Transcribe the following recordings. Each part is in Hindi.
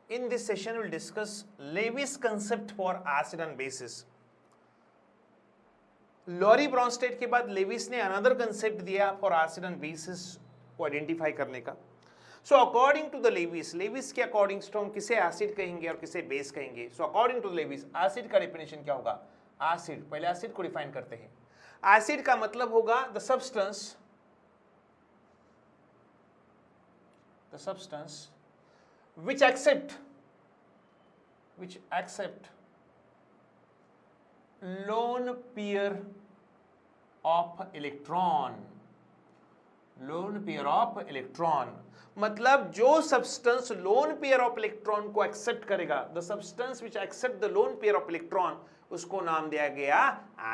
In this session, we'll discuss Lewis concept for acid and bases. Lowry Bronsted के बाद लेविस ने अनदर कंसेप्ट दिया फॉर एसिड एंड बेसिस को आइडेंटिफाई करने का. So according to the Lewis के अकॉर्डिंग टू हम किसे एसिड कहेंगे और किसे बेस कहेंगे. So according to Lewis acid का डेफिनेशन क्या होगा. एसिड, पहले एसिड को डिफाइन करते हैं. एसिड का मतलब होगा the substance which accept lone pair of electron. मतलब जो substance lone pair of electron को एक्सेप्ट करेगा, the substance which accept the lone pair of electron, उसको नाम दिया गया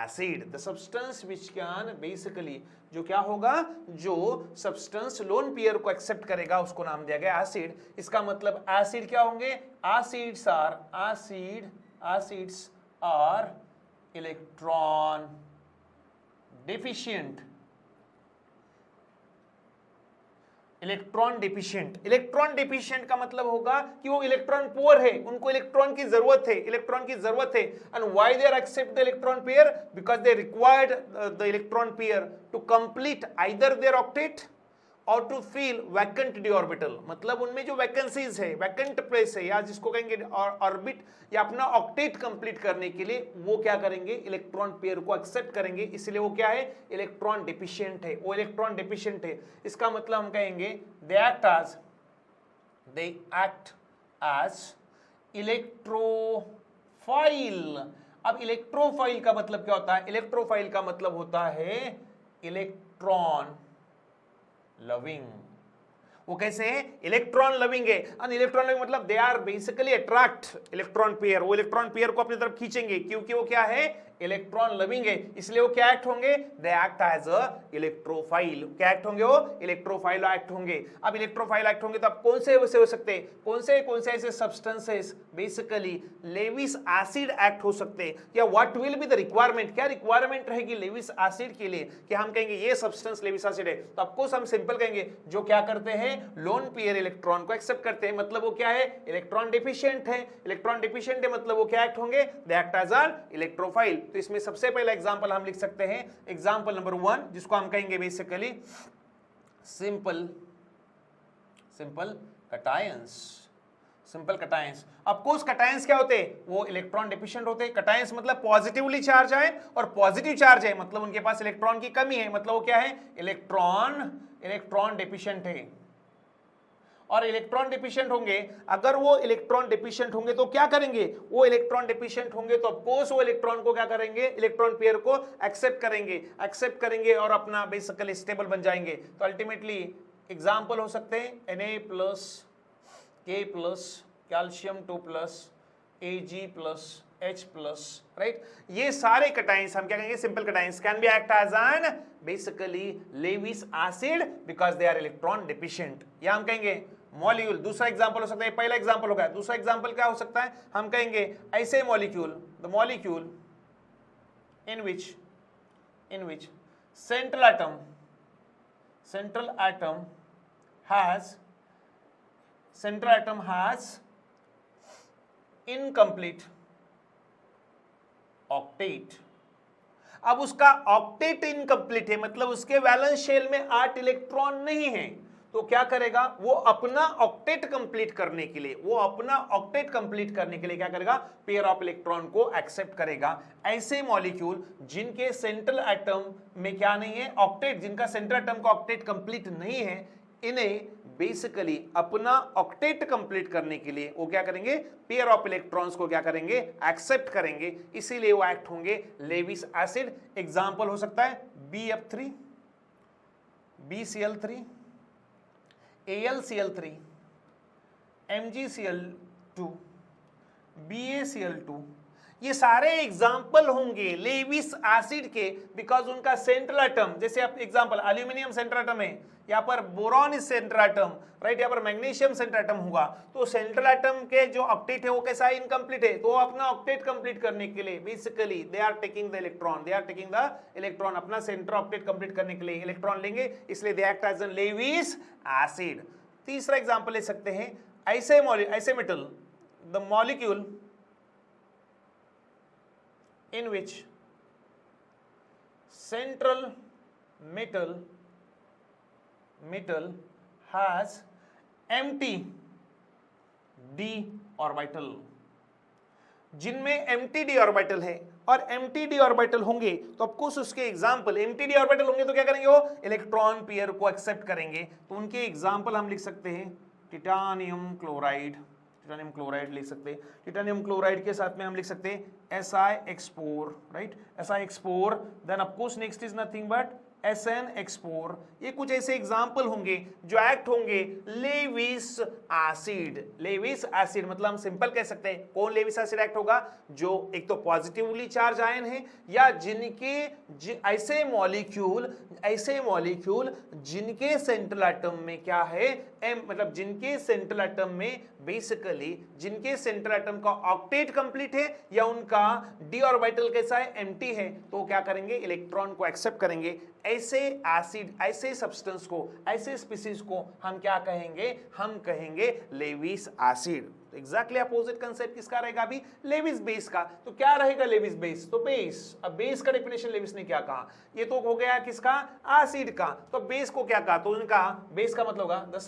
acid. The substance which can basically, जो क्या होगा, जो सब्सटेंस लोन पेयर को एक्सेप्ट करेगा उसको नाम दिया गया एसिड. इसका मतलब एसिड क्या होंगे. Acids are electron deficient. Electron deficient का मतलब होगा कि वो इलेक्ट्रॉन पुअर है, उनको इलेक्ट्रॉन की जरूरत है, and why they are accept the electron pair, because they required the electron pair to complete either their octet और to fill vacant d orbital. मतलब उनमें जो वैकेंसीज है, वैकेंट प्लेस है, या जिसको कहेंगे ऑर्बिट, या अपना ऑक्टेट कंप्लीट करने के लिए वो क्या करेंगे, इलेक्ट्रॉन पेयर को एक्सेप्ट करेंगे. इसलिए वो क्या है, इलेक्ट्रॉन डेफिशिएंट है. इसका मतलब हम कहेंगे दे एक्ट एज इलेक्ट्रोफाइल. अब इलेक्ट्रोफाइल का मतलब क्या होता है. इलेक्ट्रोफाइल का मतलब होता है इलेक्ट्रॉन लविंग. वो कैसे है, इलेक्ट्रॉन लविंग है. और इलेक्ट्रॉन लविंग मतलब they are basically attract electron pair. वो इलेक्ट्रॉन पेयर को अपनी तरफ खींचेंगे क्योंकि वो क्या है, इलेक्ट्रॉन लविंग है. इसलिए वो क्या एक्ट होंगे, they act as a electrophile. क्या एक्ट होंगे, वो इलेक्ट्रोफाइल एक्ट होंगे. अब इलेक्ट्रोफाइल एक्ट होंगे तो अब कौन से हो सकते हैं, कौन से ऐसे substances, basically Lewis acid act हो सकते हैं. या what will be the requirement, क्या रिक्वायरमेंट रहेगी लेविस एसिड के लिए कि हम कहेंगे ये सब्सटेंस लेविस एसिड है. तो ऑफकोर्स हम सिंपल कहेंगे जो क्या करते हैं, लोन पेयर इलेक्ट्रॉन को एक्सेप्ट करते हैं. मतलब वो क्या है, इलेक्ट्रॉन डेफिशिएंट है. मतलब वो क्या एक्ट होंगे, they act as an electrophile. तो इसमें सबसे पहला एग्जांपल हम लिख सकते हैं, एग्जांपल नंबर 1, जिसको हम कहेंगे basically simple cations. Of course cations क्या होते हैं, वो इलेक्ट्रॉन डेफिशिएंट होते हैं. कटायंस मतलब पॉजिटिवली चार्ज है और पॉजिटिव चार्ज है, मतलब उनके पास इलेक्ट्रॉन की कमी है, मतलब वो क्या है, इलेक्ट्रॉन डेफिशिएंट है. और इलेक्ट्रॉन डेफिशिएंट होंगे, अगर वो इलेक्ट्रॉन डेफिशिएंट होंगे तो क्या करेंगे, वो इलेक्ट्रॉन डेफिशिएंट होंगे तो ऑफकोर्स वो इलेक्ट्रॉन को क्या करेंगे, इलेक्ट्रॉन पेयर को एक्सेप्ट करेंगे और अपना बेसिकली स्टेबल बन जाएंगे. तो अल्टीमेटली एग्जांपल हो सकते हैं Na+, K+, calcium 2+, Ag+, H+, right. ये सारे कटायंस हम क्या कहेंगे, simple cations can be act as an basically Lewis acid because they are electron deficient. या हम कहेंगे मॉलिक्यूल. दूसरा एग्जांपल हो सकता है, पहला एग्जांपल हो गया. दूसरा एग्जांपल क्या हो सकता है, हम कहेंगे ऐसे molecule, the molecule in which central atom has incomplete octet. अब उसका ऑक्टेट इनकम्प्लीट है, मतलब उसके वैलेंस शेल में 8 इलेक्ट्रॉन नहीं है. तो क्या करेगा, वो अपना ऑक्टेट कंप्लीट करने के लिए क्या करेगा, पेयर ऑफ इलेक्ट्रॉन को एक्सेप्ट करेगा. ऐसे मॉलिक्यूल जिनके सेंट्रल एटम में क्या नहीं है, ऑक्टेट, जिनका सेंट्रल एटम का ऑक्टेट कंप्लीट नहीं है, इन्हें बेसिकली अपना ऑक्टेट कंप्लीट करने के लिए वो क्या करेंगे, पेयर ऑफ इलेक्ट्रॉन्स को क्या करेंगे, एक्सेप्ट करेंगे. इसीलिए वो एक्ट होंगे लेविस एसिड. एग्जांपल हो सकता है BF3, BCl3, AlCl3, MgCl2, BaCl2. ये सारे एग्जाम्पल होंगे लेविस एसिड के, बिकॉज उनका सेंट्रल एटम, जैसे आप एग्जाम्पल एल्यूमिनियम सेंट्रल एटम है, यहाँ पर boron is central atom, right, यहाँ पर मैग्नीशियम सेंट्रल एटम होगा. तो सेंट्रल एटम के जो ऑक्टेट है वो कैसा है, इनकम्प्लीट है. तो अपना ऑक्टेट कंप्लीट करने के लिए basically they are taking the electron, अपना सेंटर ऑक्टेट कंप्लीट करने के लिए इलेक्ट्रॉन लेंगे, इसलिए they act as an Lewis acid. तीसरा एग्जांपल ले सकते हैं ऐसे metal, the molecule in which central metal has empty d orbital, जिनमें empty d orbital है और empty d orbital होंगे तो ऑफकोर्स उसके एग्जाम्पल, empty d orbital होंगे तो क्या करेंगे, वो इलेक्ट्रॉन पेयर को एक्सेप्ट करेंगे। तो उनके एग्जाम्पल हम लिख सकते हैं टिटानियम क्लोराइड, टिटानियम क्लोराइड लिख सकते हैं। टिटानियम क्लोराइड के साथ में हम लिख सकते हैं Si-Expor, right, Si-Expor। Then of course next is nothing but SN-Expor। ये कुछ ऐसे एग्जाम्पल होंगे जो एक्ट होंगे लेविस एसिड। लेविस एसिड मतलब हम सिंपल कह सकते हैं कौन लेविस एसिड एक्ट होगा, जो एक तो पॉजिटिवली चार्ज आयन है या जिनके ऐसे मॉलिक्यूल जिनके सेंट्रल एटम में क्या है एम, मतलब जिनके सेंट्रल एटम में बेसिकली जिनके सेंट्रल एटम का ऑक्टेट कंप्लीट है या उनका डी ऑर्बिटल कैसा है, एम्प्टी है, तो क्या करेंगे, इलेक्ट्रॉन को एक्सेप्ट करेंगे। ऐसे एसिड, ऐसे सब्सटेंस को, ऐसे स्पीसीज को हम क्या कहेंगे, हम कहेंगे लेविस एसिड। तो एग्जैक्टली अपोजिट कंसेप्ट किसका रहेगा अभी, लेविस बेस का। तो क्या रहेगा लेविस बेस, तो बेस, अब बेस का डेफिनेशन लेविस ने क्या कहा, ये तो हो गया किसका, एसिड का। तो बेस को क्या कहा, तो उनका बेस का मतलब होगा द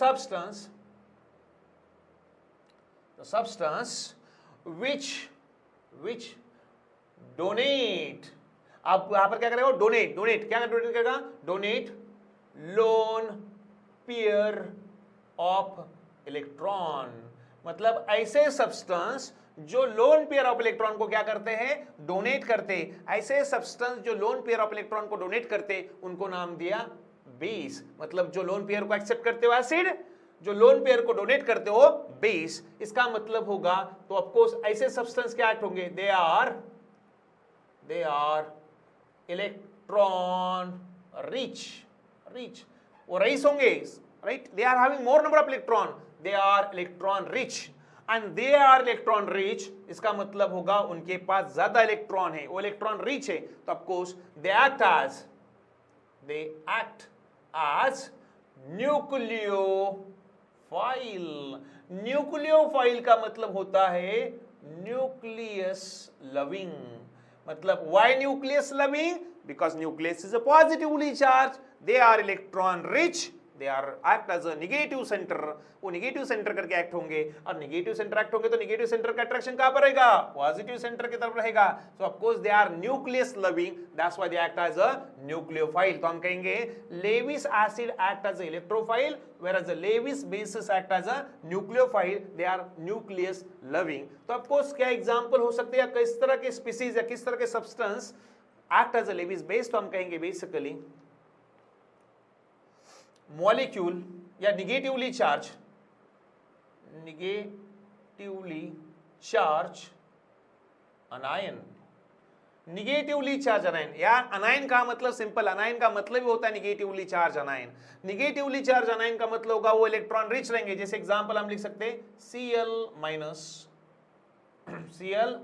substance which donate, आप यहां पर क्या करेगा, डोनेट, क्या डोनेट करेगा, donate loan pair of electron, मतलब ऐसे सब्सटेंस जो लोन पेयर ऑफ इलेक्ट्रॉन को क्या करते हैं, डोनेट करते। ऐसे सब्सटेंस जो लोन पेयर ऑफ इलेक्ट्रॉन को डोनेट करते उनको नाम दिया बेस, मतलब जो लोन पेयर को एक्सेप्ट करते हो एसिड, जो लोन पेयर को डोनेट करते हो बेस। इसका मतलब होगा तो ऑफ कोर्स ऐसे सब्सटेंस क्या एक्ट होंगे, दे आर इलेक्ट्रॉन रिच, वो रईस होंगे, right, they are having more number of electron, they are electron rich and they are electron rich. इसका मतलब होगा उनके पास ज्यादा इलेक्ट्रॉन है, वो इलेक्ट्रॉन रिच है, तो of course they act as nucleophile. Nucleophile का मतलब होता है न्यूक्लियस लविंग, मतलब why nucleus loving, because nucleus is a positively charge, they are electron rich, they are act as a negative centre, वो नेगेटिव सेंटर करके एक्ट होंगे, और नेगेटिव सेंटर एक्ट होंगे तो नेगेटिव सेंटर का अट्रैक्शन कहां पर रहेगा, पॉजिटिव सेंटर की तरफ रहेगा। So of course they are nucleus loving, that's why they act as a nucleophile. तो हम कहेंगे Lewis acid act as a electrophile whereas the Lewis bases act as a nucleophile, they are nucleus loving। तो ऑफ कोर्स क्या एग्जांपल हो सकते हैं, किस तरह के स्पीसीज या किस तरह के substance act as a Lewis base, तो हम कहेंगे बेसिकली मॉलिक्यूल या negatively charge anion, negatively charge anion. यार अनायन का मतलब सिंपल, अनायन का मतलब ही होता है negatively charge anion. Negatively charge अनायन का मतलब होगा वो इलेक्ट्रॉन रिच रहेंगे। जैसे एग्जांपल हम लिख सकते हैं Cl minus Cn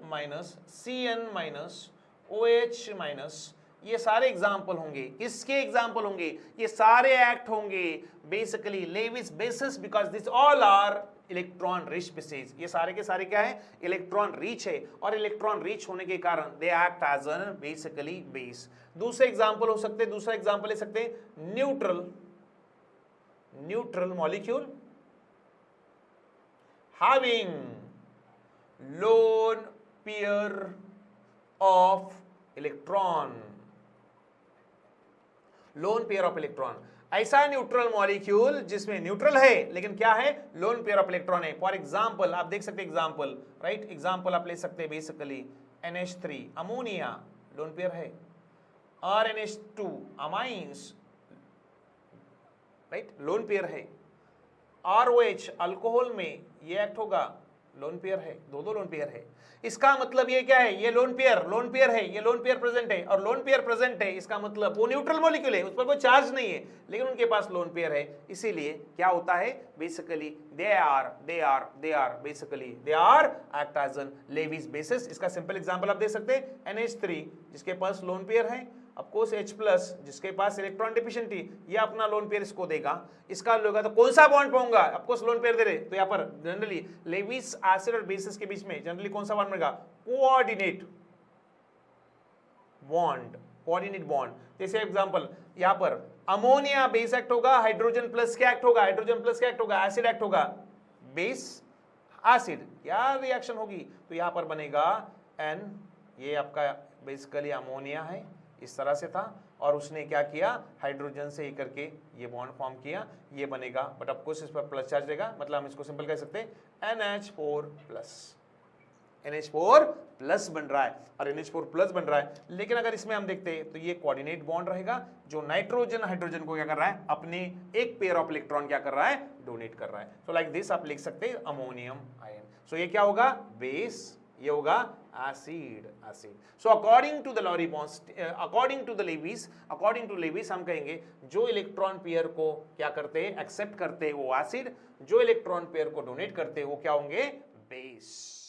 minus OH minus, ये सारे एग्जाम्पल होंगे। किसके एग्जाम्पल होंगे, ये सारे एक्ट होंगे basically Lewis bases, because this all are electron rich species. ये सारे के सारे क्या है, इलेक्ट्रॉन रिच है, और इलेक्ट्रॉन रिच होने के कारण they act as an basically base. दूसरे एग्जाम्पल हो सकते हैं, दूसरा एग्जाम्पल ले सकते हैं neutral molecule having lone pair of electron, lone pair of electron, ऐसा न्यूट्रल मॉलिक्यूल जिसमें न्यूट्रल है लेकिन क्या है, लोन पेयर ऑफ इलेक्ट्रॉन है। फॉर एग्जांपल आप देख सकते हैं एग्जांपल, राइट, एग्जांपल आप ले सकते हैं बेसिकली NH3 अमोनिया लोन पेयर है, RNH2 अमाइंस, राइट, लोन पेयर है, ROH अल्कोहल में ये एक्ट होगा, लोन पेयर है, दो लोन पेयर है। इसका मतलब ये क्या है, ये लोन पेयर है, ये लोन पेयर प्रेजेंट है, और लोन पेयर प्रेजेंट है इसका मतलब वो न्यूट्रल मॉलिक्यूल है, उस पर कोई चार्ज नहीं है लेकिन उनके पास लोन पेयर है। इसीलिए क्या होता है basically they are basically they are act as an Lewis bases. इसका सिंपल एग्जांपल आप दे सकते हैं NH3 जिसके पास लोन पेयर है, ऑफ कोर्स H प्लस जिसके पास इलेक्ट्रॉन डिफिशिएंटी ये अपना लोन पेयर इसको देगा, इसका लोगा तो कौन सा बॉन्ड पाऊंगा, ऑफ कोर्स लोन पेयर दे रहे, तो यहाँ पर जनरली लेविस एसिड और बेसिस के बीच में जनरली कौन सा बॉन्ड बनेगा, कोऑर्डिनेट बॉन्ड, कोऑर्डिनेट बॉन्ड। जैसे एग्जांपल यहाँ पर अमोनिया बेस एक्ट होगा, हाइड्रोजन प्लस क्या एक्ट होगा, हाइड्रोजन प्लस क्या एक्ट होगा, एसिड एक्ट होगा, बेस एसिड क्या रिएक्शन होगी, तो यहाँ पर बनेगा N, ये आपका बेसिकली अमोनिया है, इस तरह से था और उसने क्या किया, हाइड्रोजन से ही करके ये बॉन्ड फॉर्म किया, ये बनेगा, बट ऑफ कोर्स इस पर प्लस चार्ज रहेगा, मतलब हम इसको सिंपल कह सकते हैं NH4 प्लस, NH4 प्लस बन रहा है और NH4 प्लस बन रहा है। लेकिन अगर इसमें हम देखते हैं तो ये कोऑर्डिनेट बॉन्ड रहेगा, जो नाइट्रोजन हाइड्रोजन को क्या कर रहा है, अपने एक पेयर ऑफ इलेक्ट्रॉन क्या कर रहा है, डोनेट कर रहा है। सो लाइक दिस आप लिख सकते हैं अमोनियम आयन। सो ये क्या होगा, बेस, ये होगा acid, acid. So according to the Lowry Bronsted, according to the Lewis हम कहेंगे जो इलेक्ट्रॉन पेयर को क्या करते हैं, एक्सेप्ट करते हैं वो एसिड, जो इलेक्ट्रॉन पेयर को डोनेट करते हैं वो क्या होंगे, बेस।